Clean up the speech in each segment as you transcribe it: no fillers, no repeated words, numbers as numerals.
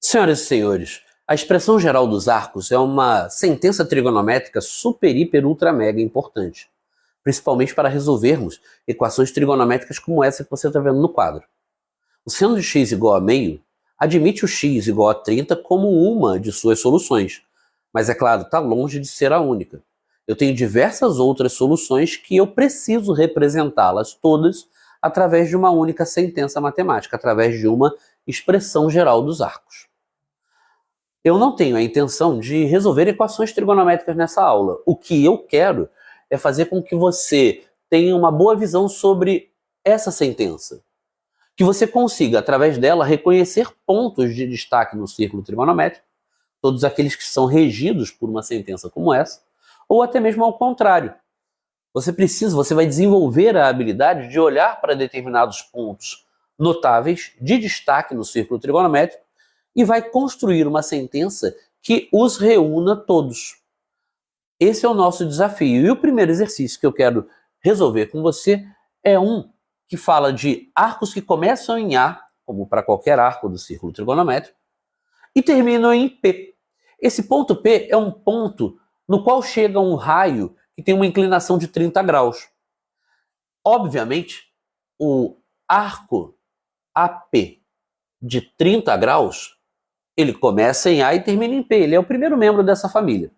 Senhoras e senhores, a expressão geral dos arcos é uma sentença trigonométrica super, hiper, ultra, mega importante, principalmente para resolvermos equações trigonométricas como essa que você está vendo no quadro. O seno de x igual a meio admite o x igual a 30 como uma de suas soluções, mas é claro, está longe de ser a única. Eu tenho diversas outras soluções que eu preciso representá-las todas através de uma única sentença matemática, através de uma expressão geral dos arcos. Eu não tenho a intenção de resolver equações trigonométricas nessa aula. O que eu quero é fazer com que você tenha uma boa visão sobre essa sentença. Que você consiga, através dela, reconhecer pontos de destaque no círculo trigonométrico, todos aqueles que são regidos por uma sentença como essa, ou até mesmo ao contrário. Você vai desenvolver a habilidade de olhar para determinados pontos notáveis de destaque no círculo trigonométrico e vai construir uma sentença que os reúna todos. Esse é o nosso desafio. E o primeiro exercício que eu quero resolver com você é um que fala de arcos que começam em A, como para qualquer arco do círculo trigonométrico, e terminam em P. Esse ponto P é um ponto no qual chega um raio que tem uma inclinação de 30 graus. Obviamente, o arco AP de 30 graus, ele começa em A e termina em P. Ele é o primeiro membro dessa família.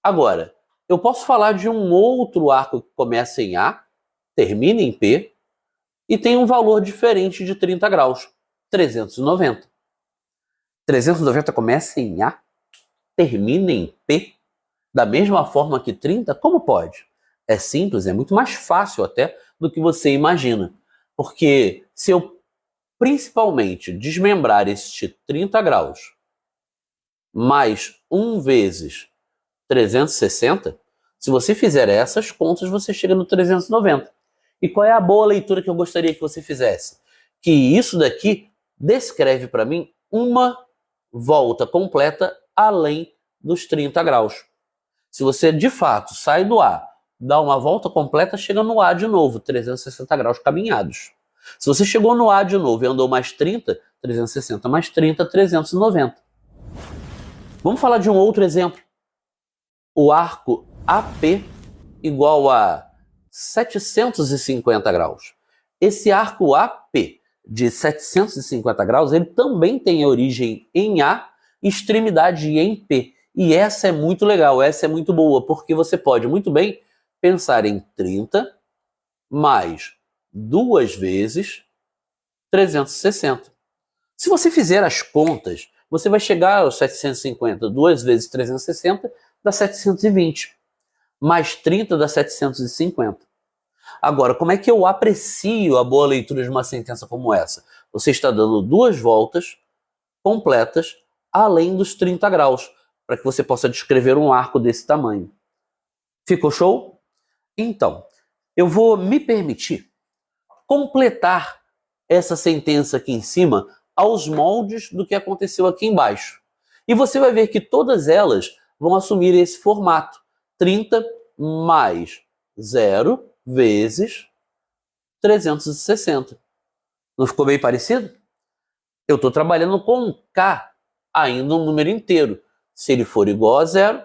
Agora, eu posso falar de um outro arco que começa em A, termina em P, e tem um valor diferente de 30 graus, 390. 390 começa em A, termina em P, da mesma forma que 30? Como pode? É simples, é muito mais fácil até do que você imagina. Porque se eu principalmente desmembrar este 30 graus mais 1 vezes 360, se você fizer essas contas, você chega no 390. E qual é a boa leitura que eu gostaria que você fizesse? Que isso daqui descreve para mim uma volta completa além dos 30 graus. Se você de fato sai do A, dá uma volta completa, chega no A de novo, 360 graus caminhados. Se você chegou no A de novo e andou mais 30, 360 mais 30, 390. Vamos falar de um outro exemplo. O arco AP igual a 750 graus. Esse arco AP de 750 graus, ele também tem origem em A, extremidade em P. E essa é muito legal, essa é muito boa, porque você pode muito bem pensar em 30 mais 2 vezes 360. Se você fizer as contas, você vai chegar aos 750. 2 vezes 360 dá 720. Mais 30 dá 750. Agora, como é que eu aprecio a boa leitura de uma sentença como essa? Você está dando 2 voltas completas além dos 30 graus, para que você possa descrever um arco desse tamanho. Ficou show? Então, eu vou me permitir completar essa sentença aqui em cima aos moldes do que aconteceu aqui embaixo. E você vai ver que todas elas vão assumir esse formato. 30 mais 0 vezes 360. Não ficou bem parecido? Eu estou trabalhando com um K, ainda um número inteiro. Se ele for igual a 0,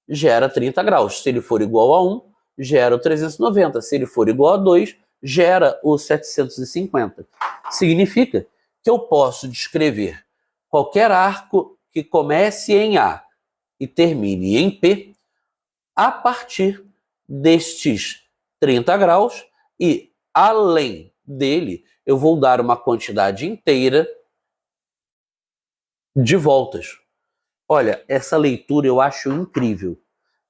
gera 30 graus. Se ele for igual a 1, gera o 390. Se ele for igual a 2, gera o 750. Significa que eu posso descrever qualquer arco que comece em A e termine em P a partir destes 30 graus e, além dele, eu vou dar uma quantidade inteira de voltas. Olha, essa leitura eu acho incrível.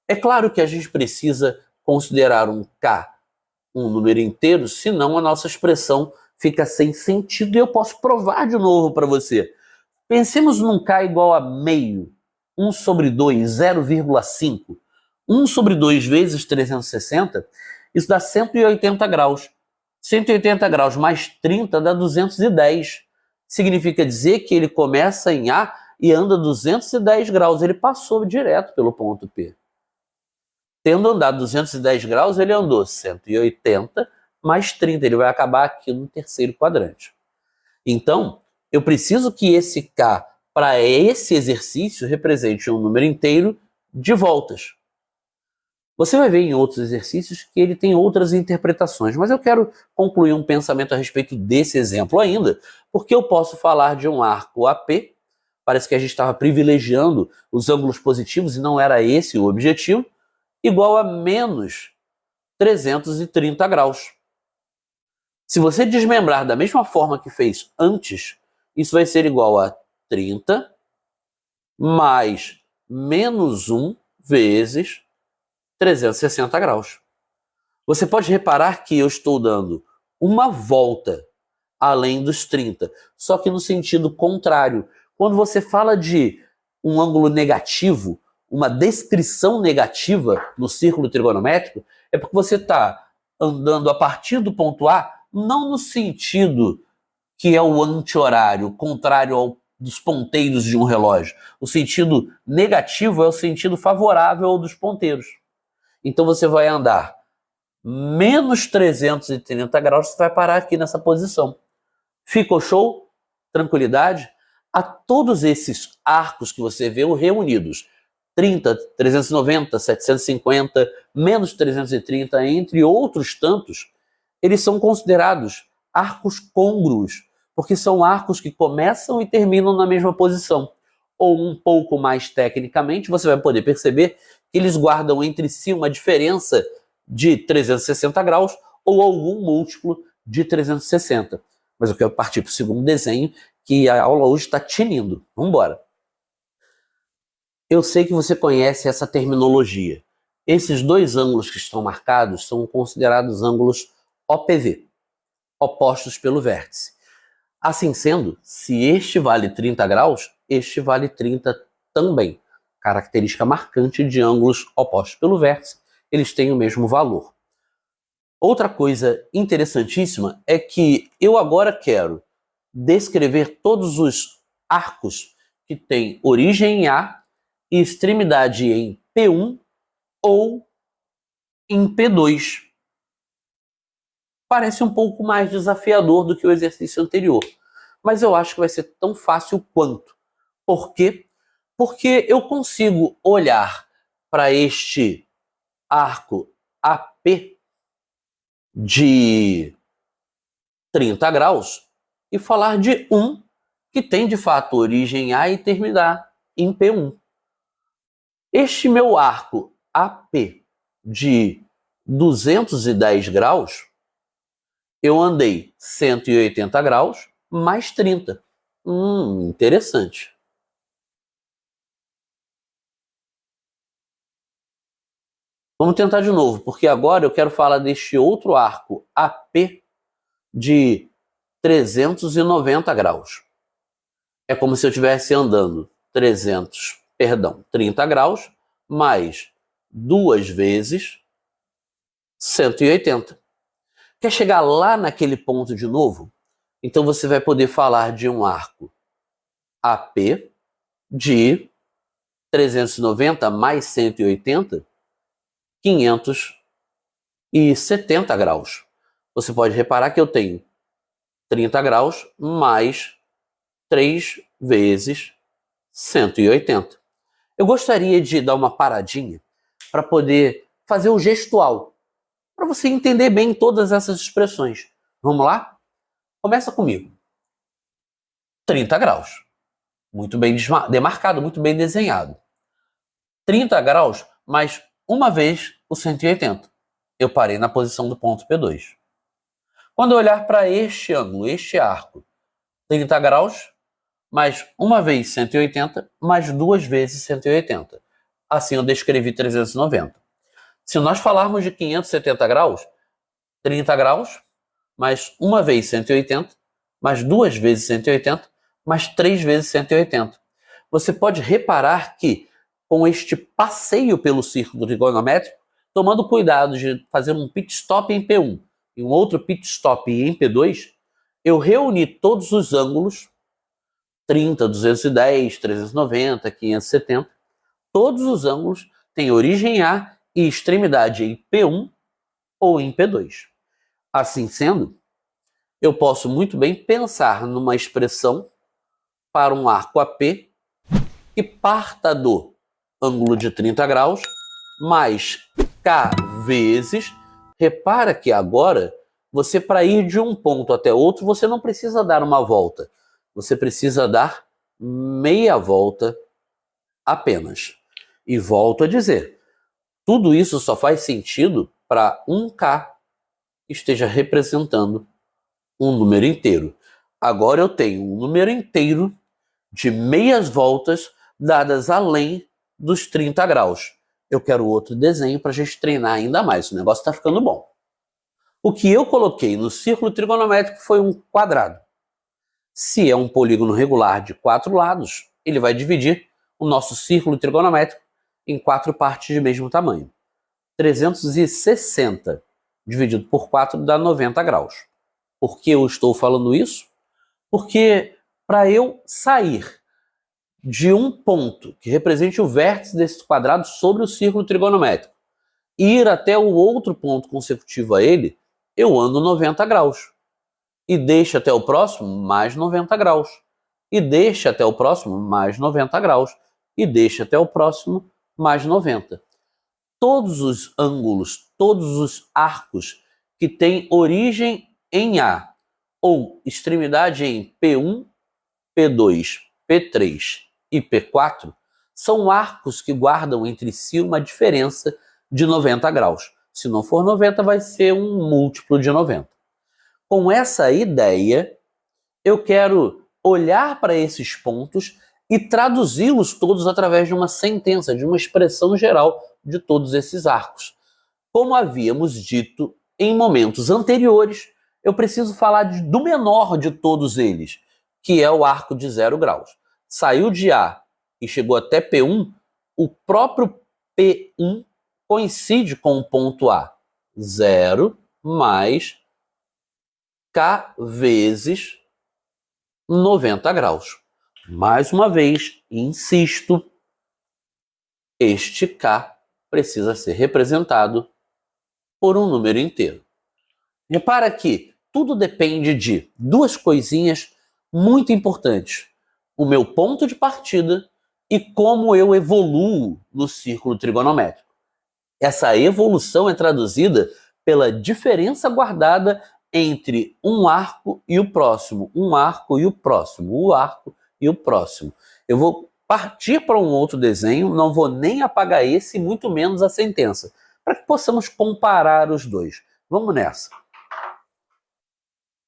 É claro que a gente precisa considerar um K um número inteiro, senão a nossa expressão fica sem sentido e eu posso provar de novo para você. Pensemos num K igual a meio, 1 sobre 2, 0,5. 1 sobre 2 vezes 360, isso dá 180 graus. 180 graus mais 30 dá 210. Significa dizer que ele começa em A e anda 210 graus. Ele passou direto pelo ponto P. Tendo andado 210 graus, ele andou 180 mais 30. Ele vai acabar aqui no terceiro quadrante. Então, eu preciso que esse K para esse exercício represente um número inteiro de voltas. Você vai ver em outros exercícios que ele tem outras interpretações, mas eu quero concluir um pensamento a respeito desse exemplo ainda, porque eu posso falar de um arco AP, parece que a gente estava privilegiando os ângulos positivos e não era esse o objetivo, igual a menos 330 graus. Se você desmembrar da mesma forma que fez antes, isso vai ser igual a 30 mais menos 1 vezes 360 graus. Você pode reparar que eu estou dando uma volta além dos 30, só que no sentido contrário. Quando você fala de um ângulo negativo, uma descrição negativa no círculo trigonométrico, é porque você está andando a partir do ponto A, não no sentido que é o anti-horário, contrário dos ponteiros de um relógio. O sentido negativo é o sentido favorável ao dos ponteiros. Então você vai andar menos 330 graus, você vai parar aqui nessa posição. Ficou show? Tranquilidade? A todos esses arcos que você vê reunidos, 30, 390, 750, menos 330, entre outros tantos, eles são considerados arcos côngruos, porque são arcos que começam e terminam na mesma posição. Ou um pouco mais tecnicamente, você vai poder perceber que eles guardam entre si uma diferença de 360 graus ou algum múltiplo de 360. Mas eu quero partir para o segundo desenho, que a aula hoje está tinindo. Vamos embora. Eu sei que você conhece essa terminologia. Esses dois ângulos que estão marcados são considerados ângulos OPV, opostos pelo vértice. Assim sendo, se este vale 30 graus, este vale 30 também. Característica marcante de ângulos opostos pelo vértice, eles têm o mesmo valor. Outra coisa interessantíssima é que eu agora quero descrever todos os arcos que têm origem em A e extremidade em P1 ou em P2. Parece um pouco mais desafiador do que o exercício anterior, mas eu acho que vai ser tão fácil quanto. Por quê? Porque eu consigo olhar para este arco AP de 30 graus e falar de um que tem de fato origem A e terminar em P1. Este meu arco AP de 210 graus, eu andei 180 graus mais 30. Interessante. Vamos tentar de novo, porque agora eu quero falar deste outro arco AP de 390 graus. É como se eu estivesse andando 30 graus mais 2 vezes 180. Quer chegar lá naquele ponto de novo? Então você vai poder falar de um arco AP de 390 mais 180, 570 graus. Você pode reparar que eu tenho 30 graus mais 3 vezes 180. Eu gostaria de dar uma paradinha para poder fazer o gestual, para você entender bem todas essas expressões. Vamos lá? Começa comigo. 30 graus. Muito bem demarcado, muito bem desenhado. 30 graus mais uma vez o 180. Eu parei na posição do ponto P2. Quando eu olhar para este ângulo, este arco, 30 graus mais uma vez 180 mais duas vezes 180. Assim eu descrevi 390. Se nós falarmos de 570 graus, 30 graus mais uma vez 180 mais duas vezes 180 mais 3 vezes 180. Você pode reparar que com este passeio pelo círculo trigonométrico, tomando cuidado de fazer um pit stop em P1 e um outro pit stop em P2, eu reuni todos os ângulos, 30, 210, 390, 570, todos os ângulos têm origem A e extremidade em P1 ou em P2. Assim sendo, eu posso muito bem pensar numa expressão para um arco AP que parta do ângulo de 30 graus mais K vezes. Repara que agora, você para ir de um ponto até outro, você não precisa dar uma volta. Você precisa dar meia volta apenas. E volto a dizer, tudo isso só faz sentido para um K que esteja representando um número inteiro. Agora eu tenho um número inteiro de meias voltas dadas além dos 30 graus. Eu quero outro desenho para a gente treinar ainda mais. O negócio está ficando bom. O que eu coloquei no círculo trigonométrico foi um quadrado. Se é um polígono regular de 4 lados, ele vai dividir o nosso círculo trigonométrico em 4 partes de mesmo tamanho. 360 dividido por 4 dá 90 graus. Por que eu estou falando isso? Porque para eu sair de um ponto que represente o vértice desse quadrado sobre o círculo trigonométrico e ir até o outro ponto consecutivo a ele, eu ando 90 graus. E deixo até o próximo mais 90 graus. E deixo até o próximo mais 90 graus. E deixo até o próximo mais 90. Todos os ângulos, todos os arcos que têm origem em A ou extremidade em P1, P2, P3 e P4 são arcos que guardam entre si uma diferença de 90 graus. Se não for 90, vai ser um múltiplo de 90. Com essa ideia, eu quero olhar para esses pontos e traduzi-los todos através de uma sentença, de uma expressão geral de todos esses arcos. Como havíamos dito em momentos anteriores, eu preciso falar do menor de todos eles, que é o arco de 0 graus. Saiu de A e chegou até P1, o próprio P1 coincide com o ponto A. 0 mais K vezes 90 graus. Mais uma vez, insisto, este K precisa ser representado por um número inteiro. Repara que tudo depende de duas coisinhas muito importantes: o meu ponto de partida e como eu evoluo no círculo trigonométrico. Essa evolução é traduzida pela diferença guardada entre um arco e o próximo, um arco e o próximo, o arco e o próximo. Eu vou partir para um outro desenho, não vou nem apagar esse, muito menos a sentença, para que possamos comparar os dois. Vamos nessa.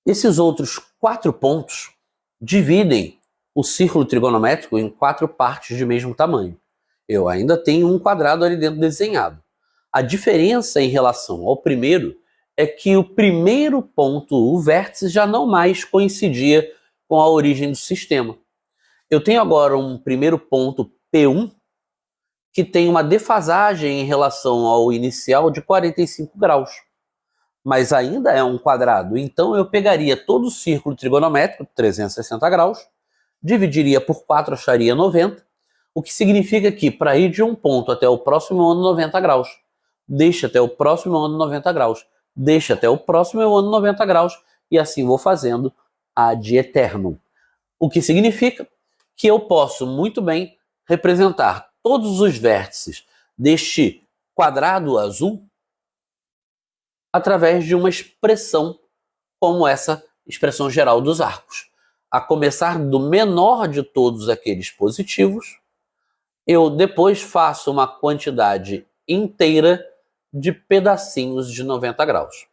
Esses outros 4 pontos dividem o círculo trigonométrico em 4 partes de mesmo tamanho. Eu ainda tenho um quadrado ali dentro desenhado. A diferença em relação ao primeiro é que o primeiro ponto, o vértice, já não mais coincidia com a origem do sistema. Eu tenho agora um primeiro ponto P1 que tem uma defasagem em relação ao inicial de 45 graus. Mas ainda é um quadrado, então eu pegaria todo o círculo trigonométrico, 360 graus, dividiria por 4, acharia 90, o que significa que para ir de um ponto até o próximo eu ando 90 graus. Deixa até o próximo eu ando 90 graus. Deixa até o próximo eu ando 90 graus. E assim vou fazendo ad eternum. O que significa que eu posso muito bem representar todos os vértices deste quadrado azul através de uma expressão como essa expressão geral dos arcos. A começar do menor de todos aqueles positivos, eu depois faço uma quantidade inteira de pedacinhos de 90 graus.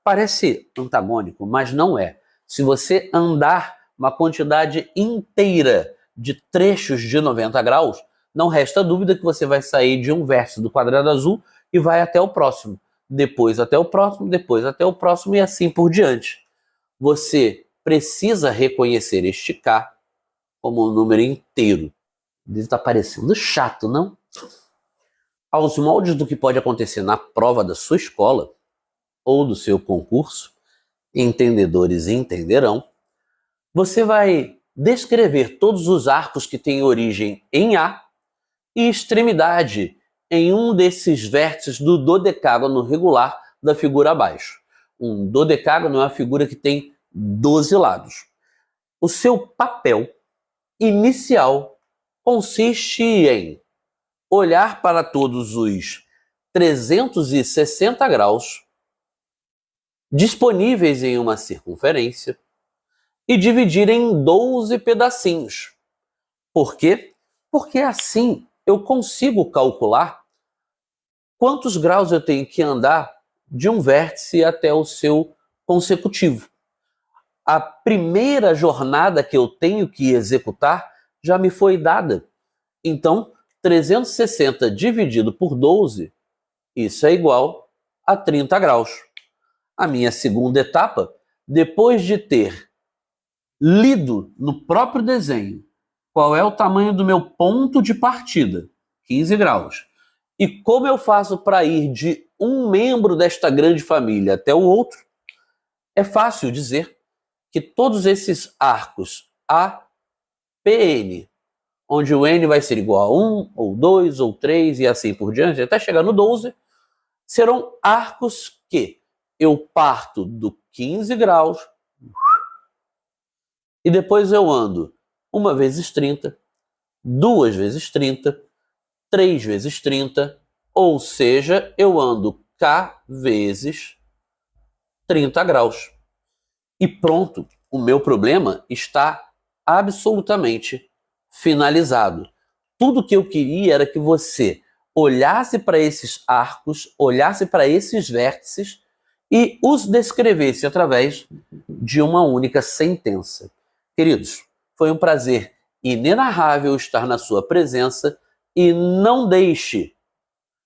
Parece antagônico, mas não é. Se você andar uma quantidade inteira de trechos de 90 graus, não resta dúvida que você vai sair de um vértice do quadrado azul e vai até o próximo. Depois até o próximo, depois até o próximo e assim por diante. Você precisa reconhecer este K como um número inteiro. Ele está parecendo chato, não? Aos moldes do que pode acontecer na prova da sua escola ou do seu concurso, entendedores entenderão, você vai descrever todos os arcos que têm origem em A e extremidade em um desses vértices do dodecágono regular da figura abaixo. Um dodecágono é uma figura que tem 12 lados. O seu papel inicial consiste em olhar para todos os 360 graus disponíveis em uma circunferência e dividir em 12 pedacinhos. Por quê? Porque assim eu consigo calcular quantos graus eu tenho que andar de um vértice até o seu consecutivo. A primeira jornada que eu tenho que executar já me foi dada. Então, 360 dividido por 12, isso é igual a 30 graus. A minha segunda etapa, depois de ter lido no próprio desenho qual é o tamanho do meu ponto de partida, 15 graus, e como eu faço para ir de um membro desta grande família até o outro, é fácil dizer que todos esses arcos A, P, N, onde o N vai ser igual a 1, ou 2, ou 3 e assim por diante, até chegar no 12, serão arcos que eu parto do 15 graus e depois eu ando 1 vezes 30, 2 vezes 30, 3 vezes 30, ou seja, eu ando K vezes 30 graus. E pronto, o meu problema está absolutamente finalizado. Tudo que eu queria era que você olhasse para esses arcos, olhasse para esses vértices e os descrevesse através de uma única sentença. Queridos, foi um prazer inenarrável estar na sua presença e não deixe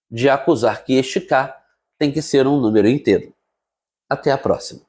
de acusar que este K tem que ser um número inteiro. Até a próxima.